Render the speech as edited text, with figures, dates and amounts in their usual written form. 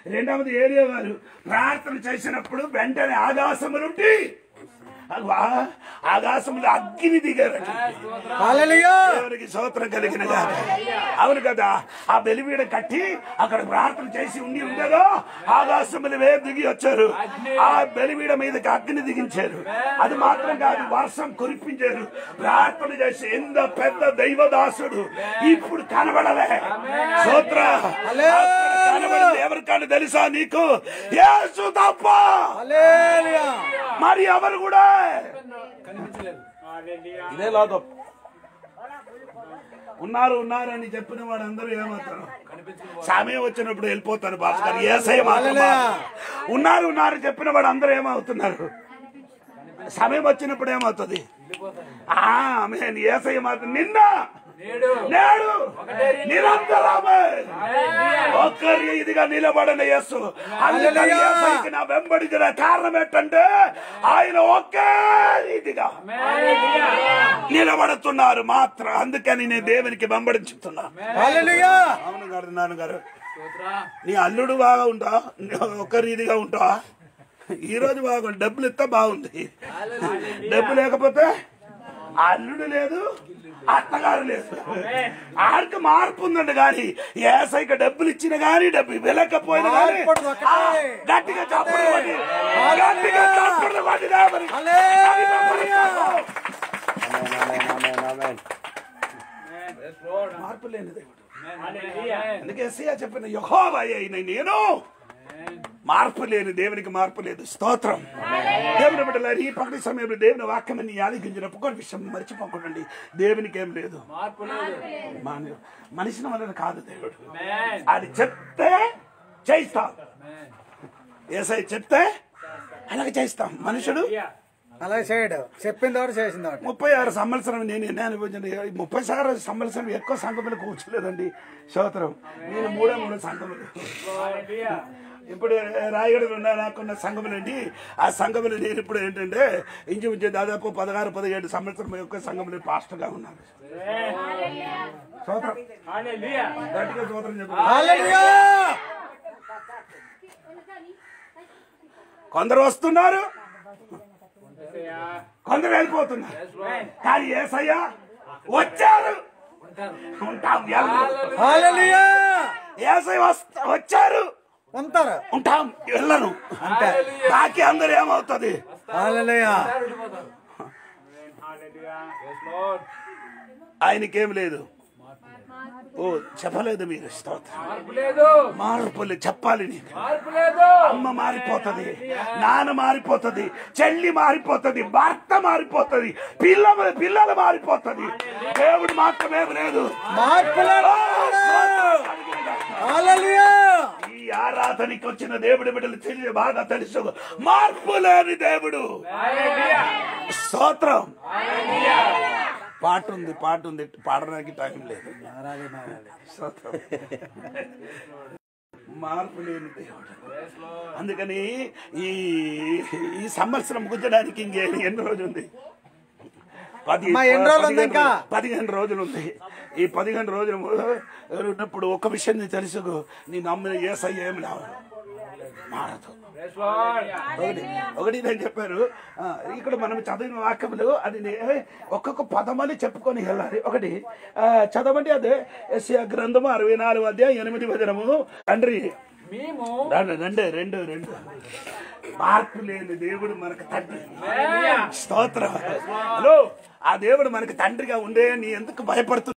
రెండవది ఏలియా వారు ప్రార్థన చేసినప్పుడు వెంటనే ఆకాశము నుండి ఆకాశంలో అగ్ని దిగారు. దేవునికి స్తోత్రం కలిగిన గాక. అవును కదా, ఆ బలిపీఠం కట్టి అక్కడ ప్రార్థన చేసి ఉండగా ఆకాశములు దిగి వచ్చారు. ఆ బలిపీఠం మీదకి అగ్ని దిగించారు. అది మాత్రం కాదు, వర్షం కురిపించారు. ప్రార్థన చేసి ఎంత పెద్ద దైవదాసుడు ఇప్పుడు కనబడలే. స్తోత్ర కనబడింది ఎవరికన్నా తెలుసా నీకు? యేసు తప్ప మరి ఎవరు కూడా ఇదే లోకం. ఉన్నారు అని చెప్పిన వాడు అందరూ ఏమవుతారు? సమయం వచ్చినప్పుడు వెళ్ళిపోతారు. భాస్కర్ యేసయ్య మాత్రం ఉన్నారు చెప్పిన వాడు అందరూ ఏమవుతున్నారు? సమయం వచ్చినప్పుడు ఏమవుతుంది? యేసయ్య మాత్రం నిన్న నేడు నిరంతరమే ఒక్కరి ఇదిగా నిలబడిన యేసు. అందుకని యేసయ్యకి నా వెంబడించిన కారణం ఏంటంటే ఆయన ఒకే రీతిగా నిలబడుతున్నారు మాత్రం. అందుకని నేను దేవునికి వెంబడించుతున్నా. అవును గారు, నాన్నగారు, నీ అల్లుడు బాగా ఉంటా, ఒక్క రీతిగా ఉంటావా? ఈ రోజు బాగా డబ్బులు ఇస్తా బాగుంది. డబ్బు లేకపోతే అల్లుడు లేదు, అత్తగారు లేదు. ఆడికి మార్పు ఉందండి. కానీ ఏసైకి డబ్బులు ఇచ్చిన గానీ డబ్బు వెళ్ళకపోయినా కానీ గట్టిగా చెప్పండి. మార్పు లేని దేవుడు. అందుకే యేసయ్య చెప్పిన యెహోవా అయిన నేను మార్పు లేని దేవునికి మార్పు లేదు. స్తోత్రం. దేవుని బిడ్డలారా, ఈ పగటి సమయంలో దేవుని వాక్యాన్ని యాదించినప్పుడు కొన్ని విషయం మర్చిపోకండి. దేవునికి ఏం లేదు, మనిషిని వలన కాదు. దేవుడు అది చెప్తే చేయిస్తాం. యేసయ్య చెప్తే అలాగే చేయిస్తాం. మనుషుడు అలా చేయడు, చెప్పిన తర్వాత చేసిన 36 సంవత్సరం నేను ఎన్ని అనుభవించండి. 36 సంవత్సరం ఎక్కువ సంఘములు కూర్చోలేదండి. స్తోత్రం. నేను 3 సంఘములు ఇప్పుడు రాయగడలో నాకున్న సంఘములండి. ఆ సంఘములు నేను ఇప్పుడు ఏంటంటే ఇంచుమించు దాదాపు 16-17 సంవత్సరం యొక్క సంఘములు పాస్టర్గా ఉన్నాను. స్తోత్రం. గట్టిగా స్తోత్రం చెప్పండి. కొందరు వస్తున్నారు, కొందరు వెళ్ళిపోతున్నారు. కానీ యేసయ్య వచ్చారు, ఉంటాం. యేసయ్య వచ్చారు, ఉంటాం, వెళ్ళను అంటే బాకీ అందరు ఏమవుతుంది? ఆయనకేం లేదు. ఓ చెప్పలేదు మీరు. మార్పు లేదు చెప్పాలి. నీకు అమ్మ మారిపోతుంది, నాన్న మారిపోతుంది, చెల్లి మారిపోతుంది, భర్త మారిపోతుంది, పిల్లలు మారిపోతుంది. దేవుడు మాత్రమే లేదు. ఈ ఆరాధనకి వచ్చిన దేవుడి బిడ్డలు తెలియ బాగా తెలుసు, మార్పు లేని దేవుడు. స్తోత్రం. పాట ఉంది పాడడానికి టైం లేదు. మార్పు లేని దేవుడు. అందుకని ఈ సంవత్సరం గుంజడానికి ఎన్ని రోజులు ఉంది? 15 రోజులు ఉంది. ఈ 15 రోజులు ఉన్నప్పుడు ఒక విషయం తెలుసుకో, నీ నమ్మిన యేసయ్య ఏమి మారదు. ఒకటి నేను చెప్పారు. ఇక్కడ మనం చదివిన వాక్యములు అది ఒక్కొక్క పదమని చెప్పుకొని వెళ్ళాలి. ఒకటి చదవండి. అదే యెషయా గ్రంథము 64 అధ్యాయం 8 వచనము. తండ్రి రెండు మార్పు లేని దేవుడు మనకు తండ్రి. స్తోత్రం. హలో, ఆ దేవుడు మనకు తండ్రిగా ఉండే నీ ఎందుకు భయపడుతుంది?